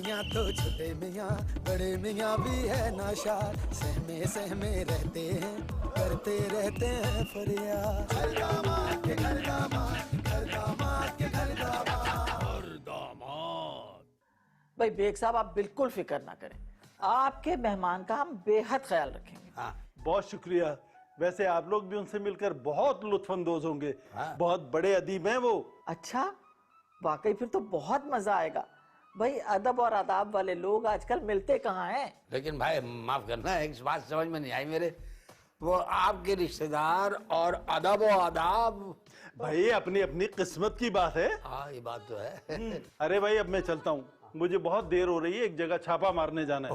मियाँ तो छोटे मियाँ, बड़े मियाँ भी है नाशाद, सहमे सहमे रहते हैं, करते रहते हैं फरियाद। घर दामाद के घर दामाद, घर दामाद के घर दामाद। भाई बेग साहब आप बिल्कुल फिक्र ना करें, आपके मेहमान का हम बेहद ख्याल रखेंगे। हाँ, बहुत शुक्रिया। वैसे आप लोग भी उनसे मिलकर बहुत लुत्फानंदोज होंगे। हाँ। बहुत बड़े अदीब हैं वो। अच्छा, वाकई फिर तो बहुत मजा आएगा। भाई अदब और आदाब वाले लोग आजकल मिलते कहाँ हैं? लेकिन भाई माफ करना, एक बात समझ में नहीं आई मेरे, वो आपके रिश्तेदार और अदब और आदाब। भाई अपनी अपनी किस्मत की बात है। हाँ ये बात तो है। अरे भाई अब मैं चलता हूँ, मुझे बहुत देर हो रही है, एक जगह छापा मारने जाना है।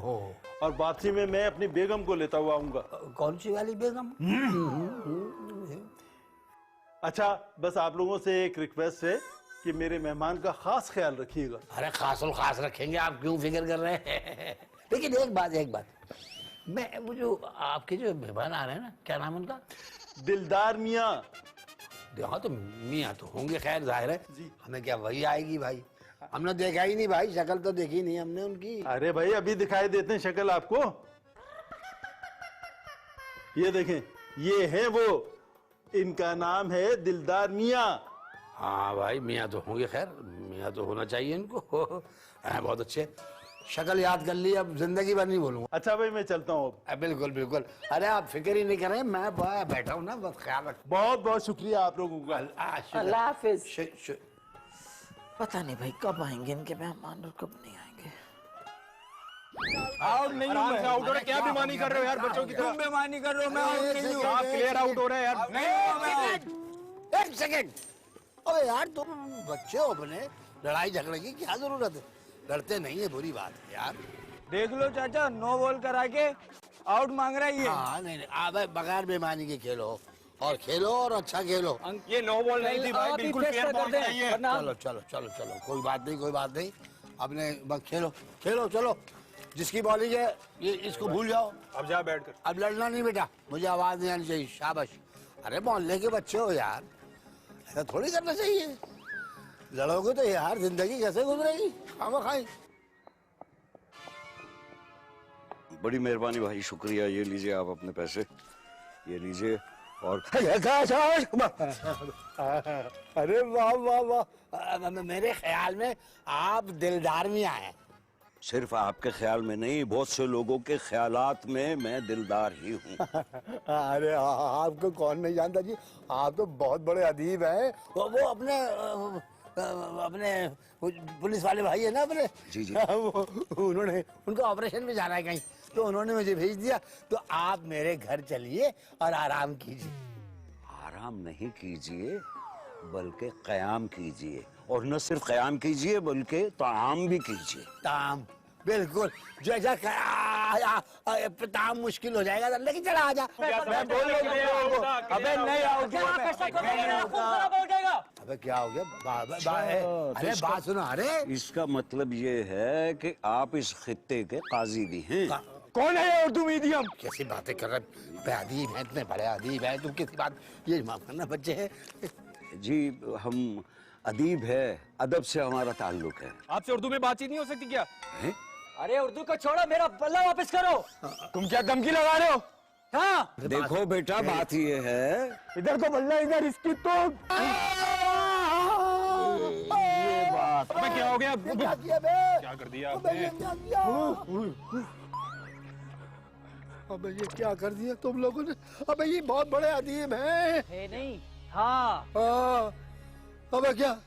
और वापसी में मैं अपनी बेगम को लेता हुआ आऊंगा। कौन सी वाली बेगम? अच्छा, बस आप लोगों से एक रिक्वेस्ट है कि मेरे मेहमान का खास ख्याल रखिएगा। अरे खास रखेंगे, आप क्यों फिक्र कर रहे हैं? लेकिन एक बात, मैं वो जो आपके जो मेहमान आ रहे हैं ना, क्या नाम उनका? दिलदार मियाँ। हाँ तो मियाँ तो होंगे, खैर जाहिर है जी। हमें क्या वही आएगी भाई, हमने देखा ही नहीं भाई, शक्ल तो देखी नहीं हमने उनकी। अरे भाई अभी दिखाई देते हैं शक्ल आपको। ये देखें, ये है वो, इनका नाम है दिलदार मियाँ। हाँ भाई मियाँ तो होंगे, खैर मियाँ तो होना चाहिए इनको। बहुत अच्छे, शक्ल याद कर ली, अब जिंदगी भर नहीं बोलूंगा। अच्छा भाई मैं चलता हूँ अब। बिल्कुल बिल्कुल, अरे आप फिक्र ही नहीं करें, मैं बैठा हूँ ना, बस ख्याल रख। बहुत बहुत शुक्रिया आप लोगों का। अल्लाह हाफिज। पता नहीं भाई कब आएंगे इनके मेहमान और कब नहीं आएंगे। आउट नहीं हूं मैं। आउट हो रहा, क्या बेईमानी कर रहे हो यार बच्चों की तरह? तुम बेईमानी कर रहे हो, मैं आउट नहीं हूं। आप क्लियर आउट हो रहे हैं यार। नहीं, एक सेकंड, अबे यार तुम बच्चे हो अपने, लड़ाई झगड़े की क्या जरूरत है? लड़ते नहीं है, बुरी बात है यार। देख लो चाचा, नो बॉल करा के आउट मांग रहा है ये। हाँ नहीं, आप बगैर बेईमानी के खेलो, और खेलो और अच्छा खेलो। ये नो बॉल नहीं थी भाई, बिल्कुल फेयर बॉल चाहिए। चलो कोई बात नहीं, अपने बस खेलो चलो, जिसकी बॉलिंग है ये इसको भूल जाओ। अब जा बैठ कर। अब लड़ना नहीं बेटा, मुझे आवाज नहीं आनी चाहिए, शाबाश। अरे मोहल्ले के बच्चे हो यार, ऐसा थोड़ी करना चाहिए, लड़ोगे तो यार जिंदगी कैसे गुजरेगी, खामखाई। बड़ी मेहरबानी भाई, शुक्रिया। ये लीजिए आप अपने पैसे, ये लीजिए। और अरे वाह, मेरे ख्याल में आप दिलदार में आए। सिर्फ आपके ख्याल में नहीं, बहुत से लोगों के ख्यालात में मैं दिलदार ही हूँ। अरे आपको कौन नहीं जानता जी, आप तो बहुत बड़े अदीब हैं। वो अपने पुलिस वाले भाई है ना अपने, जी जी। उन्होंने, उनका ऑपरेशन में जाना है कहीं, तो उन्होंने मुझे भेज दिया। तो आप मेरे घर चलिए और आराम कीजिए। आराम नहीं कीजिए बल्कि क़याम कीजिए, और न सिर्फ क़याम कीजिए बल्कि ताम भी कीजिए। ताम, बिल्कुल, जैसा ताम मुश्किल हो जाएगा, लेकिन चला आजा। मैं बोल रहा हूं, अबे नहीं आउट हुआ मैं। अबे क्या हो गया? अरे बात सुनो, अरे इसका मतलब ये है कि आप इस खित्ते के काजी भी हैं। कौन है ये उर्दू मीडियम? कैसी बातें कर रहे? अदीब है, इतने बड़े अदीब है, तुम किसी बात, ये माफ करना बच्चे हैं जी, हम अदीब है, अदब से हमारा ताल्लुक है। आपसे उर्दू में बातचीत नहीं हो सकती क्या? है? अरे उर्दू को छोड़ो, मेरा बल्ला वापस करो। तुम क्या धमकी लगा रहे हो? हाँ देखो बेटा, बात ये है, इधर को बल्ला, इधर इसकी तो ये बात। अबे क्या हो गया? क्या किया बे? क्या कर दिया आपने? क्या किया? अबे ये क्या कर दिया तुम लोगों ने? अबे ये बहुत बड़े अदीब हैं। है नहीं। हाँ अबे क्या?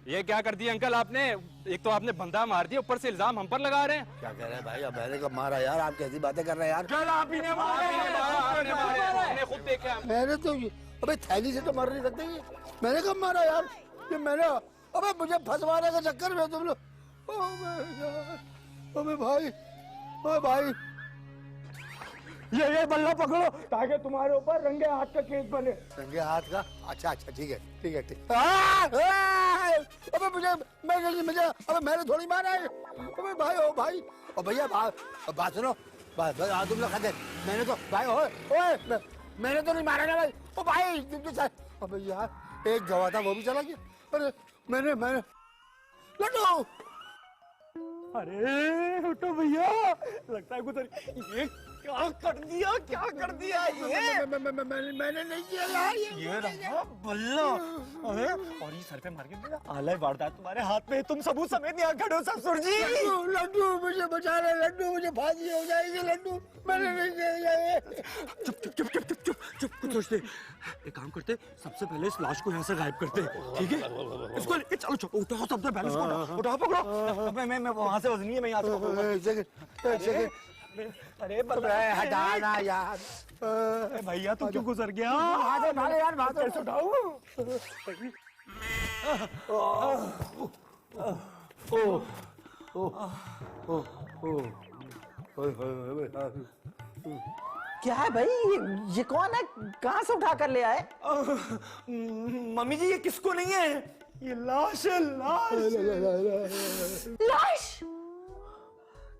ये क्या कर दिया अंकल आपने? एक तो आपने बंदा मार दिया, ऊपर से इल्जाम हम पर लगा रहे हैं। क्या कह रहे हैं भाई? अब मैंने कब मारा यार? आप कैसी बातें कर रहे हैं यार? चल आप ही ने मारा, हमने खुद देखा। मैंने तो, अबे थैली से तो मर नहीं सकते ये। मैंने कब मारा यार? ये मैंने, अबे मुझे फंसवाने के चक्कर में तुम लोग। अबे भाई, अबे भाई, ये बल्ला पकड़ो ताकि तुम्हारे ऊपर रंगे हाथ का केस बने। रंगे हाथ का? अच्छा ठीक है। अबे मुझे अबे मैंने थोड़ी मारा है। अबे भाई, ओ भाई, ओ भैया बात सुनो, तुम लोग खाते, मैंने तो भाई, ओए मैंने तो नहीं मारा ना भाई। ओ भाई, अबे यार एक गवाह था, वो भी चला गया। अरे मैंने लड्डू, अरे उठो भैया, लगता है गुजर। ये क्या कर दिया, क्या कर दिया ये? मैंने नहीं किया यार, ये रहा बल्ला। अरे और ये सर पे मार के मेरा आलय वारदात तुम्हारे हाथ में, तुम सबूत समेत यहाँ खड़े हो ससुर जी। लड्डू मुझे बचा ले, लड्डू मुझे फांसी हो जाएगी, लड्डू मैंने नहीं किया ये। चुप चुप चुप चुप चुप चुप चुप, कुछ सोचते। एक काम करते, सबसे पहले इस लाश को यहाँ से गायब करते, ठीक है? इसको लेके चलो, चलो उठाओ, सबसे पहले इसको उठाओ, पकड़ो। मैं वहाँ से वजनी है, मैं यहाँ से पकड़ूंगा। अरे हटाना यार भैया, तू क्यों गुजर गया? भागे यार, भागे। कैसे उठाऊं? क्या है भाई, ये कौन है? कहाँ से उठा कर ले आए? मम्मी जी, ये किसको नहीं है? ये लाश है, लाश। लाश?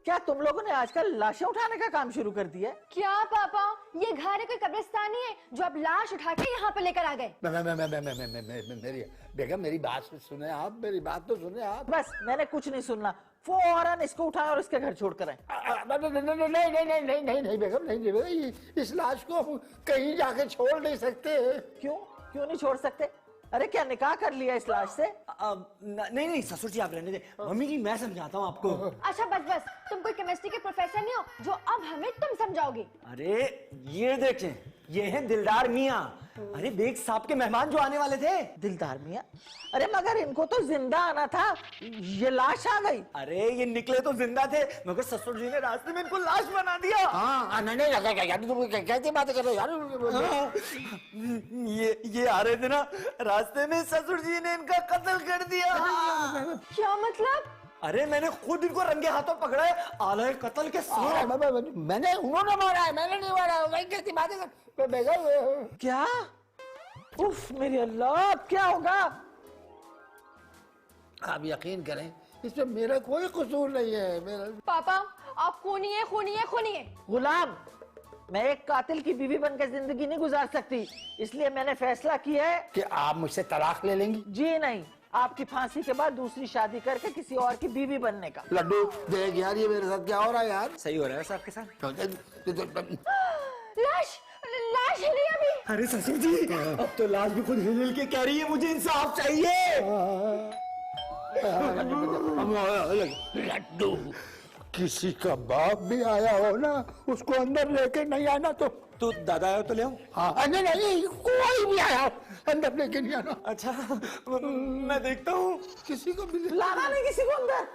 क्या तुम लोगों ने आजकल लाशें उठाने का काम शुरू कर दिया? क्या पापा, ये घर है कोई कब्रिस्तान नहीं है जो आप लाश उठा के यहाँ पे लेकर आ गए? मेरी बेगम, मेरी बात सुने आप, मेरी बात तो सुने आप। बस मैंने कुछ नहीं सुनना, फौरन इसको उठाएं और इसके घर छोड़ कर आए। नहीं बेगम, नहीं, इस लाश को हम कहीं जाके छोड़ नहीं सकते। क्यों नहीं छोड़ सकते? अरे क्या निकाह कर लिया इस लाश से? नहीं ससुर जी, आप रहने दे। मम्मी जी, मैं समझाता हूँ आपको। अच्छा बस, तुम कोई केमिस्ट्री के प्रोफेसर नहीं हो जो अब हमें तुम समझाओगे। अरे ये देखें, ये हैं दिलदार मियाँ। अरे बेग साहब के मेहमान जो आने वाले थे। दिलदार मियाँ? अरे मगर इनको तो जिंदा आना था, ये लाश आ गई। अरे ये निकले तो जिंदा थे, मगर ससुर जी ने रास्ते में इनको लाश बना दिया। हाँ, नहीं यार, तुम कैसी बातें कर रहे हो यार? ये आ रहे थे ना, रास्ते में ससुर जी ने इनका कत्ल कर दिया। क्या मतलब? अरे मैंने खुद इनको रंगे हाथों पकड़ा है, आलय कत्ल के साथ। मैंने, उन्होंने मारा है, मैंने नहीं मारा। वही कैसी बातें कर? क्या? उफ मेरी अल्लाह, क्या होगा? आप यकीन करें, इसमें मेरा कोई कसूर नहीं है। मेरा पापा, आप खूनी है। गुलाम, मैं एक कातिल की बीवी बनकर जिंदगी नहीं गुजार सकती, इसलिए मैंने फैसला किया है कि आप मुझसे तलाक ले लेंगी। जी नहीं, आपकी फांसी के बाद दूसरी शादी करके किसी और की बीवी बनने का। लड्डू देख यार, ये मेरे साथ क्या हो रहा है यार? सही हो रहा है आपके साथ? लाश हिली अभी। अरे ससुर जी, अब तो लाश भी खुद हिल के कह रही है मुझे इंसाफ चाहिए। लड्डू, किसी का बाप भी आया हो ना, उसको अंदर लेके नहीं आना। तो दादा आया तो ले आओ। हाँ, नहीं, कोई भी आया अंदर लेके नहीं आना। अच्छा, मैं देखता हूँ। किसी को भी लाना नहीं किसी को अंदर।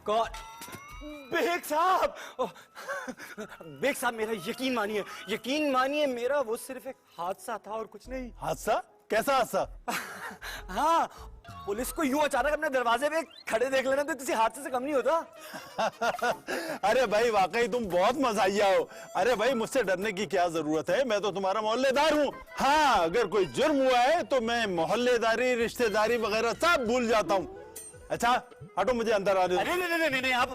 कौन? बेग साहब, बेग साहब, मेरा यकीन मानिए, मेरा वो सिर्फ एक हादसा था और कुछ नहीं। हादसा? कैसा हादसा? हाँ, पुलिस को यूं अचानक अपने दरवाजे पे खड़े देख लेना तो किसी हादसे से कम नहीं होता। अरे भाई, वाकई तुम बहुत मजाहिया हो। अरे भाई, मुझसे डरने की क्या जरूरत है, मैं तो तुम्हारा मोहल्लेदार हूँ। हाँ, अगर कोई जुर्म हुआ है तो मैं मोहल्लेदारी, रिश्तेदारी वगैरह सब भूल जाता हूँ। अच्छा हटो, मुझे अंदर आने दो। अरे नहीं, आप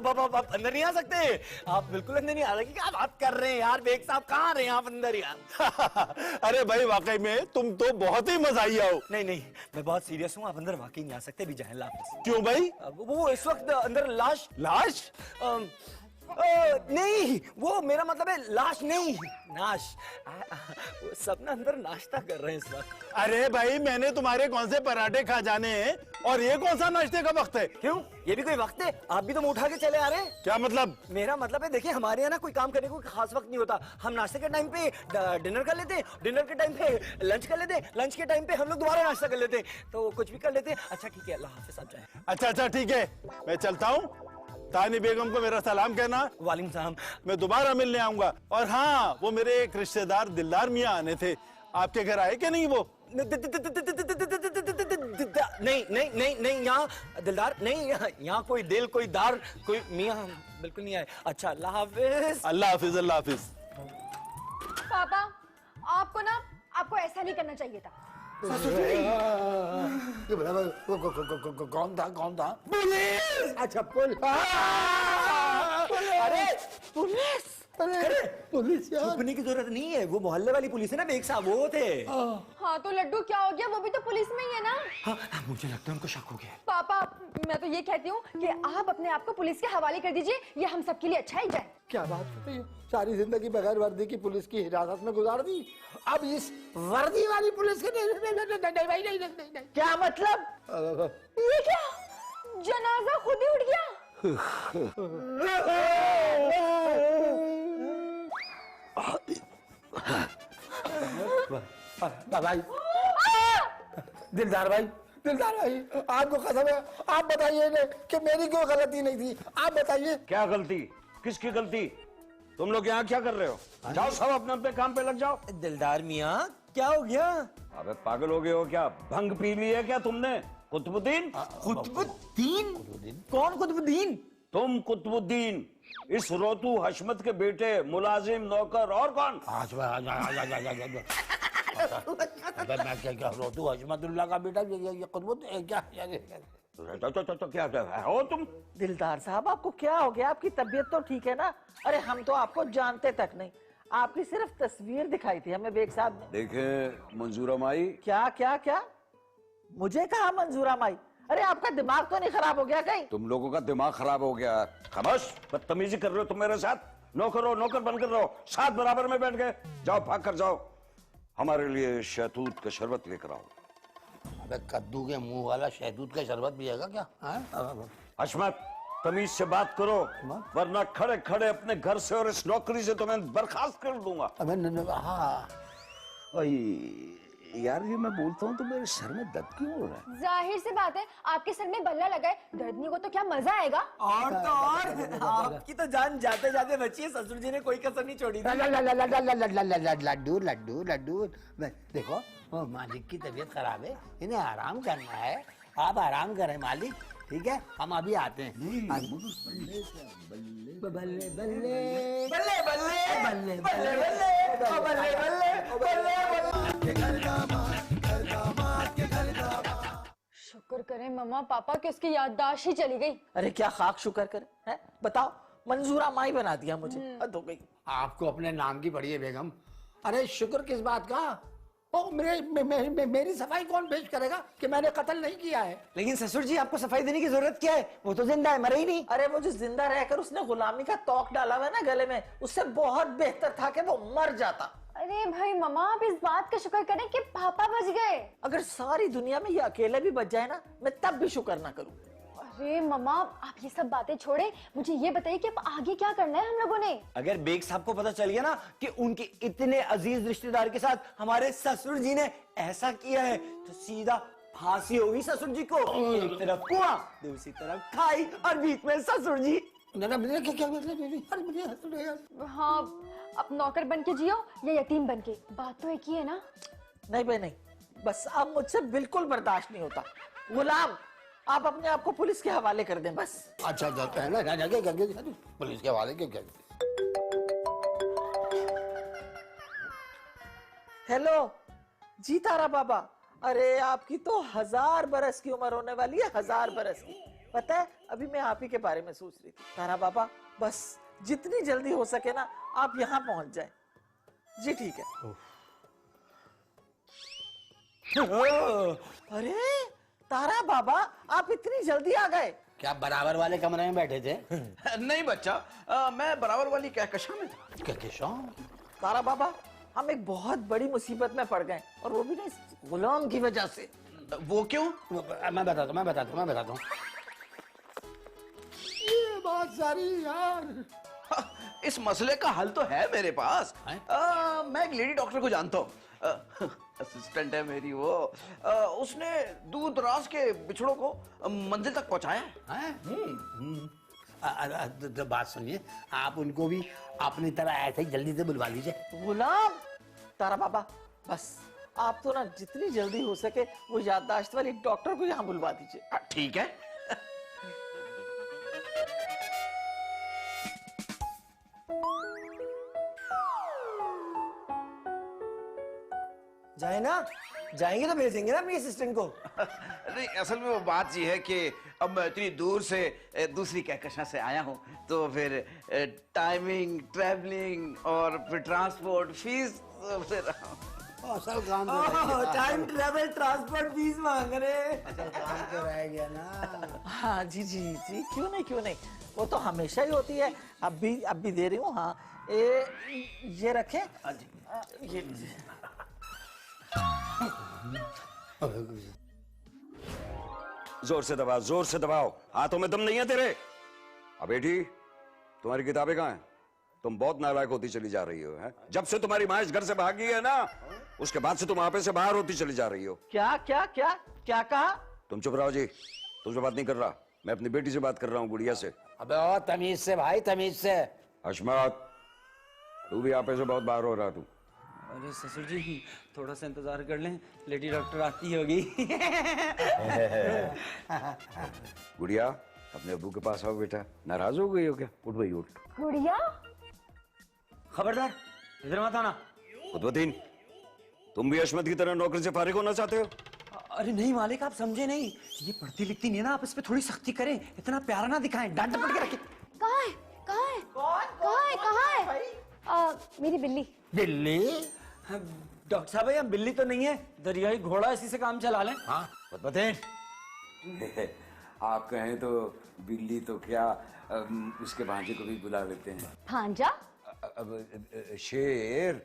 अंदर नहीं आ सकते। आप बिल्कुल अंदर नहीं आ सकते। क्या बात कर रहे हैं यार बेग साहब, कहाँ रहे हैं आप अंदर यार? अरे भाई, वाकई में तुम तो बहुत ही मजाहिया हो। नहीं, मैं बहुत सीरियस हूँ, आप अंदर वाकई नहीं आ सकते भी जाए लाश। क्यों भाई? वो इस वक्त अंदर लाश नहीं, वो मेरा मतलब है लाश नहीं, नाश। वो सब ना अंदर नाश्ता कर रहे हैं इस वक्त। अरे भाई, मैंने तुम्हारे कौन से पराठे खा जाने हैं और ये कौन सा नाश्ते का वक्त है? क्यों, ये भी कोई वक्त है? आप भी तो मुंह उठा के चले आ रहे हैं। क्या मतलब? मेरा मतलब है, देखिए हमारे यहाँ ना कोई काम करने को खास वक्त नहीं होता। हम नाश्ते के टाइम पे डिनर कर लेते हैं, डिनर के टाइम पे लंच कर लेते हैं, लंच के टाइम पे हम लोग दोबारा नाश्ता कर लेते हैं, तो कुछ भी कर लेते हैं। अच्छा ठीक है, अल्लाह हाफिज़, आप जाएं। अच्छा ठीक है, मैं चलता हूँ। तानी बेगम को मेरा सलाम कहना। वालेकुम सलाम। मैं दोबारा मिलने आऊंगा। और हाँ, वो मेरे एक रिश्तेदार दिलदार मियाँ आने थे, आपके घर आए क्या नहीं? वो नहीं, यहाँ दिलदार नहीं, यहाँ कोई दिल, कोई दार, कोई मियाँ बिल्कुल नहीं आए। अच्छा, अल्लाह हाफिज। अल्लाह हाफिज, अल्लाह हाफिज। पापा, आपको ऐसा नहीं करना चाहिए था। कौन था? पुलिस! अच्छा, पुलिस। अरे पुलिस! अरे पुलिस यार। छुपने की जरूरत नहीं है, वो मोहल्ले वाली पुलिस है ना बेग साहब, वो थे। हाँ तो लड्डू क्या हो गया, वो भी तो पुलिस में ही है ना। हाँ, मुझे लगता है उनको शक हो गया है। पापा मैं तो ये कहती हूँ कि आप अपने आप को पुलिस के हवाले कर दीजिए, ये हम सबके लिए अच्छा ही जाए। क्या बात कर रही हो? सारी जिंदगी बगैर वर्दी की पुलिस की हिरासत में गुजार दी, अब इस वर्दी वाली पुलिस के नहीं। क्या मतलब? ये क्या, जनाजा खुद ही उठ गया। भाई दिलदार भाई, दिलदार भाई, आपको कसम है, आप बताइए ना कि मेरी कोई गलती नहीं थी, आप बताइए। क्या गलती? किसकी गलती? तुम लोग यहाँ क्या कर रहे हो? जाओ सब अपने अपने काम पे लग जाओ। दिलदार मियाँ क्या हो गया? अबे पागल हो गए हो क्या? भंग पी ली है क्या तुमने? कुतुबुद्दीन? कुतुबुद्दीन? कौन कुतुबुद्दीन? तुम कुतुबुद्दीन, इस रोतू हशमत के बेटे, मुलाजिम, नौकर और कौन? अबे मैं क्या रोतू हजमतुल्लाह का बेटा, ये कुतुब क्या तो क्या हो तुम? दिलदार साहब आपको क्या हो गया? आपकी तबीयत तो ठीक है ना? अरे हम तो आपको जानते तक नहीं, आपकी सिर्फ तस्वीर दिखाई थी हमें बेग साहब ने। देखे मंजूरा माई। क्या क्या क्या? मुझे कहा मंजूरा माई? अरे आपका दिमाग तो नहीं खराब हो गया कहीं? तुम लोगों का दिमाग खराब हो गया। खामोश, बदतमीजी कर रहे हो तुम मेरे साथ। नौकर हो, नौकर बनकर रहो, साथ बराबर में बैठ गए। जाओ भाग कर जाओ, हमारे लिए शहतूत का शरबत लेकर आओ। अबे कद्दू के मुंह वाला शहतूत का शरबत पिएगा क्या? हशमत, तमीज से बात करो, वरना खड़े खड़े अपने घर से और इस नौकरी से तुम्हें बर्खास्त कर दूंगा। अबे हाँ यार ये मैं बोलता हूँ तो मेरे सर में दर्द क्यों हो रहा है? जाहिर सी बात है, आपके सर में बल्ला लगा है, दर्दनी को तो क्या मजा आएगा। और तो और आपकी तो जान जाते जाते बची है, ससुर जी ने कोई कसर नहीं छोड़ी थी। लड्डू लड्डू लड्डू, देखो वो मालिक की तबीयत खराब है, इन्हें आराम करना है, आप आराम करें मालिक, ठीक है? हम अभी आते हैं। बल्ले बल्ले बल्ले बल्ले बल्ले बल्ले शुक्र करें मम्मा पापा कि उसकी याददाश्त ही चली गई। अरे क्या खाक शुक्र करे हैं? बताओ, मंजूरा माई बना दिया मुझे, हद हो गई। आपको अपने नाम की पड़ी है बेगम। अरे शुक्र किस बात का? ओ मेरी सफाई कौन पेश करेगा कि मैंने कत्ल नहीं किया है? लेकिन ससुर जी आपको सफाई देने की जरूरत क्या है? वो तो जिंदा है, मरे ही नहीं। अरे वो जो जिंदा रहकर उसने गुलामी का तौक डाला हुआ है ना गले में, उससे बहुत बेहतर था कि वो मर जाता। अरे भाई मम्मा, आप इस बात का शुक्र करें कि पापा बच गए। अगर सारी दुनिया में ये अकेले भी बच जाए ना, मैं तब भी शुक्र ना करूं। अरे मम्मा, आप ये सब बातें छोड़े, मुझे ये बताइए कि अब आगे क्या करना है हम लोगों ने। अगर बेग साहब को पता चल गया ना कि उनके इतने अजीज रिश्तेदार के साथ हमारे ससुर जी ने ऐसा किया है, तो सीधा फांसी होगी ससुर जी को। एक तरफ कुआं, दूसरी तरफ खाई और बीच में ससुर जी। हाँ, अब नौकर बन के जियो या यतीम बन के, बात तो एक ही है ना। नहीं भाई नहीं, बस अब मुझसे बिल्कुल बर्दाश्त नहीं होता। गुलाम, आप अपने आप को पुलिस के हवाले कर दें बस। अच्छा पुलिस के हवाले क्यों? हेलो जी तारा बाबा, अरे आपकी तो 1000 बरस की उम्र होने वाली है, 1000 बरस की। पता है अभी मैं आप ही के बारे में सोच रही थी। तारा बाबा बस जितनी जल्दी हो सके ना आप यहाँ पहुंच जाएं। जी ठीक है। अरे तारा बाबा, आप इतनी जल्दी आ गए? क्या बराबर वाले कमरे में बैठे थे? नहीं बच्चा, मैं बराबर वाली कहकशां में था। कहकशां? तारा बाबा, हम एक बहुत बड़ी मुसीबत में पड़ गए, और वो भी ना इस गुलाम की वजह से। वो क्यों? मैं बताता हूँ। ये बात सारी यार, इस मसले का हल तो है मेरे पास। मैं एक लेडी डॉक्टर को जानता हूँ, असिस्टेंट है मेरी वो। उसने दूर दराज के बिछड़ों को मंजिल तक पहुंचाया है। तो बात सुनिए, आप उनको भी अपनी तरह ऐसे ही जल्दी से बुलवा लीजिए। गुलाम, तारा बाबा बस आप तो ना जितनी जल्दी हो सके वो याददाश्त वाली डॉक्टर को यहाँ बुलवा दीजिए। ठीक है। जाए ना, जाएंगे तो भेजेंगे ना अपनी असिस्टेंट को। नहीं, असल में वो बात ये है कि अब मैं इतनी दूर से दूसरी कहकशां से आया हूँ, तो फिर टाइमिंग, ट्रैवलिंग और फिर ट्रांसपोर्ट फीस फिर असल काम टाइम ट्रेवल ट्रांसपोर्ट फीस मांग रहे। असल काम तो रह गया ना। हाँ जी जी जी, क्यों नहीं क्यों नहीं, वो तो हमेशा ही होती है। अब भी दे रही हूँ। हाँ ये रखें। ये जोर से दबाओ, जोर से दबाओ, हाथों में दम नहीं है तेरे। अब बेटी, तुम्हारी किताबें कहाँ हैं? तुम बहुत नालायक होती चली जा रही हो, हैं? जब से तुम्हारी माँ इस घर से भागी है ना, उसके बाद से तुम वहां पे से बाहर होती चली जा रही हो। क्या क्या क्या क्या कहा? तुम चुप रहो जी, तुमसे बात नहीं कर रहा, मैं अपनी बेटी से बात कर रहा हूँ, गुड़िया से। अबे और तमीज से भाई, तमीज से। हशमत, तू भी आपे से बहुत बाहर हो रहा तू। अरे ससुर जी, थोड़ा सा इंतजार कर लें, लेडी डॉक्टर आती होगी। गुड़िया, अपने अब्बू के पास आओ बेटा। नाराज हो गई हो क्या? उठ भाई उठ। गुड़िया, खबरदार, इधर मत आना। उद्वतीन, तुम भी अशमत की तरह नौकरी से फारिग होना चाहते हो? अरे नहीं मालिक, आप समझे नहीं, ये पढ़ती लिखती नहीं है ना, आप इस पे थोड़ी सख्ती करें, इतना प्यारा ना दिखाएं, डांट डपट के रखें। कहाँ है? कहाँ है? कहाँ है? मेरी बिल्ली। दिल्ली? डॉक्टर साहब, यहाँ बिल्ली तो नहीं है, दरियाई घोड़ा, इसी से काम चला लें। हाँ बताएं। आप कहें तो बिल्ली तो क्या, उसके भांजे को भी बुला लेते हैं। भांजा? अब शेर,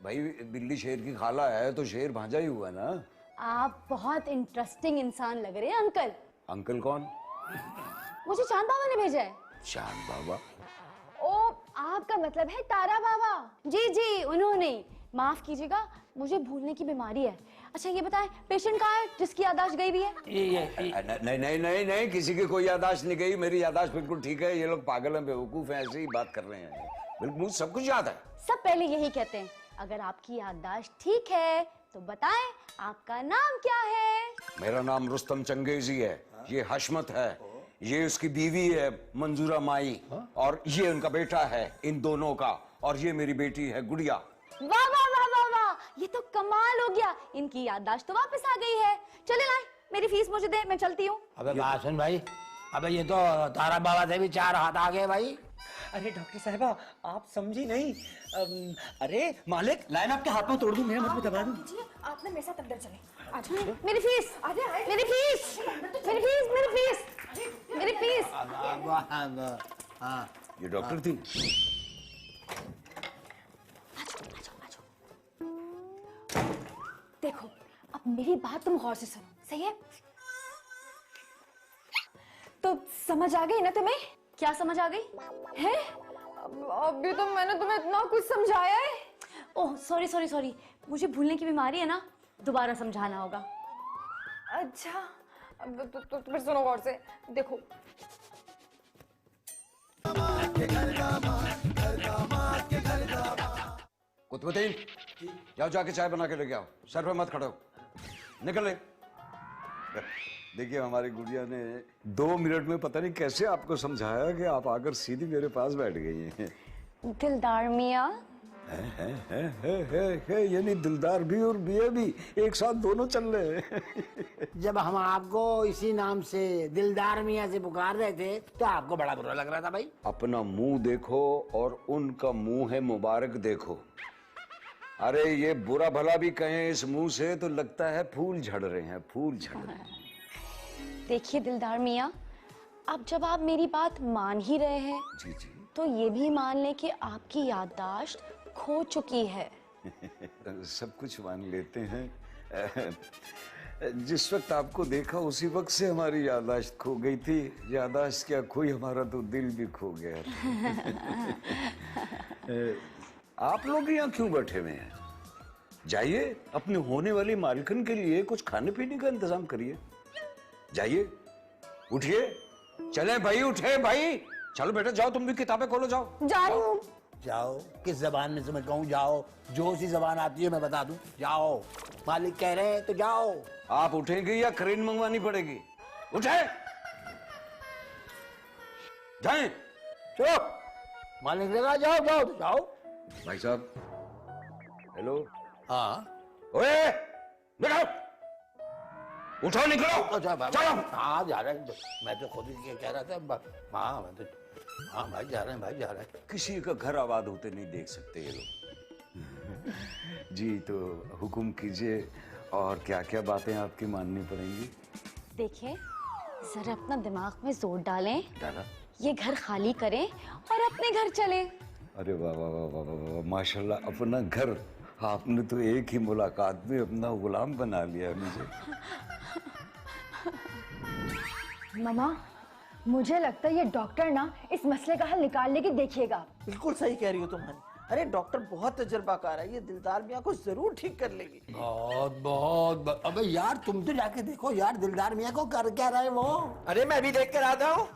भाई बिल्ली शेर की खाला है तो शेर भांजा ही हुआ ना। आप बहुत इंटरेस्टिंग इंसान लग रहे हैं अंकल। अंकल कौन? मुझे चांद बाबा ने भेजा है। चांद बाबा? ओ, आपका मतलब है तारा बाबा? जी जी, उन्होंने। माफ कीजिएगा, मुझे भूलने की बीमारी है। अच्छा ये बताएं, पेशेंट कहाँ है जिसकी याददाश्त गई भी है? नहीं नहीं नहीं नहीं, किसी की कोई याददाश्त नहीं गई, मेरी याददाश्त बिल्कुल ठीक है। ये लोग पागल हैं, बेवकूफ हैं, ऐसे ही बात कर रहे हैं। बिल्कुल मुझे सब कुछ याद है। सब पहले यही कहते हैं, अगर आपकी याददाश्त ठीक है तो बताएं आपका नाम क्या है? मेरा नाम रुस्तम चंगेजी है, ये हशमत है, ये उसकी बीवी है मंजूरा माई, और ये उनका बेटा है इन दोनों का, और ये मेरी बेटी है गुड़िया। वाह वाह वाह वाह वाह, ये तो कमाल हो गया, इनकी याददाश्त तो वापस आ गई है। चले लाए, मेरी फीस मुझे दे, मैं चलती हूँ। अबे बात सुन भाई, अबे ये तो तारा बाबा से भी 4 हाथ आ गए भाई। अरे डॉक्टर साहबा, आप समझी नहीं। अरे मालिक, लाइन आपके हाथ में तोड़ दूं, मेरे मुंह में दबा दूं। आप ना मेरे साथ अंदर चले। आजा, मेरी फीस, मेरी फीस, मेरी फीस, मेरी फीस, मेरी फीस। हाँ, ये डॉक्टर थी। देखो, अब मेरी बात तुम गौर से सुनो, सही है? तो समझ आ गई ना तुम्हें? क्या समझ आ गई है? अभी तो मैंने तुम्हें इतना कुछ समझाया है। ओह सॉरी सॉरी सॉरी, मुझे भूलने की बीमारी है ना, दोबारा समझाना होगा। अच्छा, तो फिर सुनो गौर से, देखो। कुतुबुद्दीन, जाओ जाके चाय बना के लेके आओ, सर पे मत खड़ो, निकल ले। देखिए हमारी गुड़िया ने 2 मिनट में पता नहीं कैसे आपको समझाया कि आप आकर सीधी मेरे पास बैठ गई हैं। दिलदार मियाँ है, यानी दिलदार भी और मियाँ भी एक साथ दोनों चल रहे हैं। जब हम आपको इसी नाम से दिलदार मियाँ से पुकार रहे थे तो आपको बड़ा बुरा लग रहा था भाई। अपना मुंह देखो और उनका मुंह है मुबारक देखो। अरे ये बुरा भला भी कहें इस मुंह से तो लगता है फूल झड़ रहे हैं, फूल झड़ रहे हैं। देखिए दिलदार मियाँ, अब जब आप मेरी बात मान ही रहे हैं, जी जी, तो ये भी मान लें कि आपकी याददाश्त खो चुकी है। सब कुछ मान लेते हैं। जिस वक्त आपको देखा उसी वक्त से हमारी याददाश्त खो गई थी। याददाश्त क्या खोई, हमारा तो दिल भी खो गया। आप लोग यहाँ क्यों बैठे हुए हैं? जाइए अपने होने वाली मालकिन के लिए कुछ खाने पीने का इंतजाम करिए। जाइए, उठिए, चले भाई, उठे भाई, चलो बेटा जाओ, तुम भी किताबें खोलो, जाओ। जा रही हूँ। जाओ, किस जबान में से मैं कहूँ जाओ, जो सी जबान आती है मैं बता दूं, जाओ। मालिक कह रहे हैं तो जाओ। आप उठेंगे या क्रेन मंगवानी पड़ेगी? उठे, जाएं। चलो, मालिक ने कहा जाओ जाओ तो जाओ। भाई साहब, हेलो। हाँ ओए, देखो, उठो निकलो, चलो। हाँ जा रहे हैं, मैं तो खुद ही कह रहा था। हाँ मैं तो, हाँ भाई जा रहे हैं, भाई जा रहे हैं। किसी का घर आबाद होते नहीं देख सकते ये लोग। जी तो हुक्म कीजिए, और क्या क्या बातें आपकी माननी पड़ेंगी? देखिए, जरा अपना दिमाग में जोर डालें, डाला? ये घर खाली करें और अपने घर चलें। अरे वाह वाह वाह वाह वाह वाह, माशाल्लाह, अपना घर। आपने तो एक ही मुलाकात में अपना गुलाम बना लिया मुझे। मामा, मुझे लगता है ये डॉक्टर ना इस मसले का हल निकालने की देखिएगा। बिल्कुल सही कह रही हो तुम हनी। अरे डॉक्टर बहुत तजुर्बाकार है, ये दिलदार मियाँ को जरूर ठीक कर लेगी। बहुत बहुत। अबे यार तुम तो जाके देखो यार, दिलदार मियाँ को कर क्या रहे वो। अरे मैं भी देख कर आता हूँ।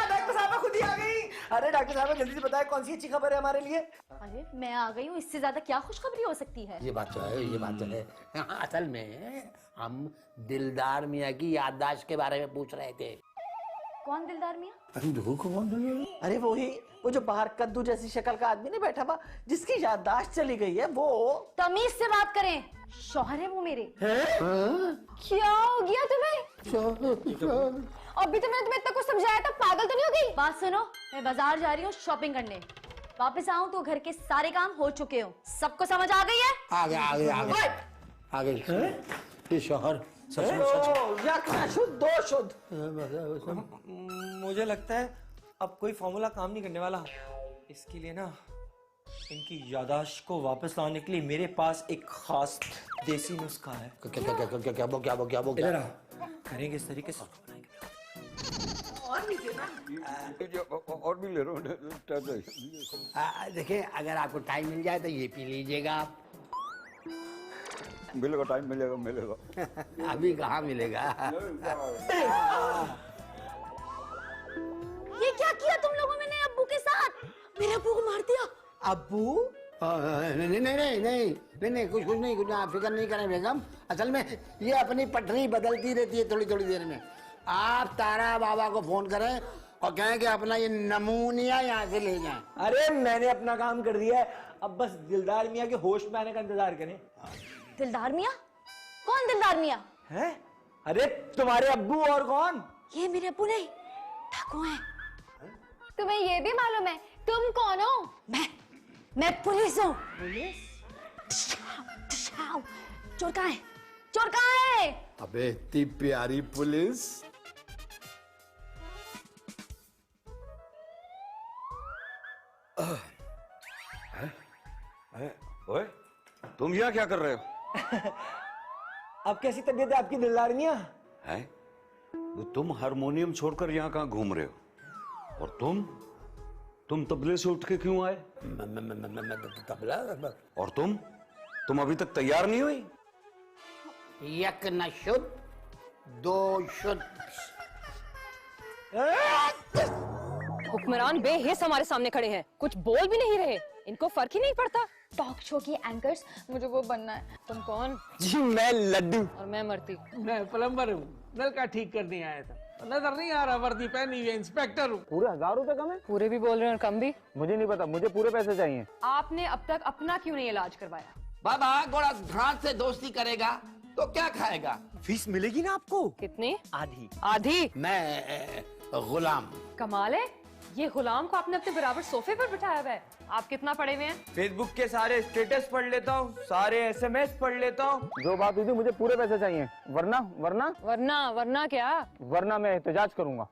डॉक्टर साहब खुद ही आ गई। अरे डॉक्टर साहब जल्दी से बताएं कौन सी अच्छी खबर है हमारे लिए। अरे मैं आ गई हूँ, इससे ज्यादा क्या खुशखबरी हो सकती है। ये बात तो है, ये बात तो है। असल में हम दिलदार मियाँ की याददाश्त के बारे में पूछ रहे थे। कौन दिलदार मियाँ? अरे वो जो बाहर कद्दू जैसी शक्ल का आदमी नहीं बैठा हुआ, जिसकी याददाश्त चली गई है वो। तमीज से बात करें, शौहर है वो मेरे। क्या हो गया तुम्हें? अभी तो मैंने तुम्हें इतना कुछ समझाया था, पागल तो नहीं हो गई? बात सुनो, मैं बाजार जा रही हूँ शॉपिंग करने। वापस आऊँ तो घर के सारे काम हो चुके हो। सबको समझ आ गई है? आगे आगे आगे आगे। ये शौहर शुद्ध दो शुद्ध। मुझे लगता है अब कोई फॉर्मूला काम नहीं करने वाला। इसके लिए ना इनकी याददाश्त को वापस लाने के लिए मेरे पास एक खास देसी नुस्खा है। क्या करेंगे इस तरीके से। और भी ले रहा हूँ। देखिए, अगर आपको टाइम मिल जाए तो ये पी लीजिएगा आप। मिलेगा, टाइम मिलेगा। अभी कहाँ मिलेगा। ये क्या किया तुम लोगों ने अब्बू के साथ? मेरे अब्बू को मार दिया। अब्बू? नहीं, कुछ नहीं, आप फिक्र नहीं करें बेगम। असल में ये अपनी पटरी बदलती रहती है थोड़ी थोड़ी देर में। आप तारा बाबा को फोन करें और कहें कि अपना ये नमूनिया यहाँ से ले जाएं। अरे मैंने अपना काम कर दिया है, अब बस दिलदार मियाँ के होश में आने का इंतजार करें। दिलदार मियाँ? कौन दिलदार मियाँ? हैं? अरे तुम्हारे अब्बू और कौन? ये मेरे अब्बू नहीं, ठाकुर हैं। तुम्हें ये भी मालूम है तुम कौन हो? मैं पुलिस हूँ। चोर कहाँ है? चोर कहाँ है? अबे इतनी प्यारी पुलिस। ओए, तुम यहाँ क्या कर रहे हो? अब कैसी तबीयत है आपकी दिलदार मियाँ? हैं? वो तुम हारमोनियम छोड़कर यहाँ कहाँ घूम रहे हो? और तुम तबले से उठ के क्यों आए? तबला? और तुम अभी तक तैयार नहीं हुई? एक न शुद्ध, दो शुद्ध। हुक्मरान बेहिस हमारे सामने खड़े हैं, कुछ बोल भी नहीं रहे। इनको फर्क ही नहीं पड़ता। टॉक शो की एंकर्स, मुझे वो बनना है। तुम कौन? जी मैं लड्डू। और मैं मरती। मैं प्लम्बर हूँ, नल का ठीक करने आया था। नजर नहीं आ रहा, वर्दी पहनी हुई, इंस्पेक्टर हूँ। पूरे 1000 रुपए कम है? पूरे भी बोल रहे हैं और कम भी? मुझे नहीं पता, मुझे पूरे पैसे चाहिए। आपने अब तक अपना क्यों नहीं इलाज करवाया? बाबा गोड़ा घाट से दोस्ती करेगा तो क्या खाएगा? फीस मिलेगी ना आपको? कितनी? आधी। आधी? मैं गुलाम। कमाल है, ये गुलाम को आपने अपने बराबर सोफे पर बिठाया हुआ है। आप कितना पढ़े हुए हैं? फेसबुक के सारे स्टेटस पढ़ लेता हूँ, सारे SMS पढ़ लेता हूँ। जो बात हुई थी, मुझे पूरे पैसे चाहिए, वरना क्या? वरना मैं एहतजाज करूंगा।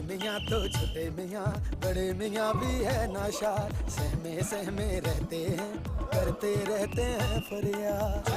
मियाँ तो छोटे मियाँ, बड़े मियाँ भी है नाशार। सहमे रहते हैं, करते रहते हैं फरियाद।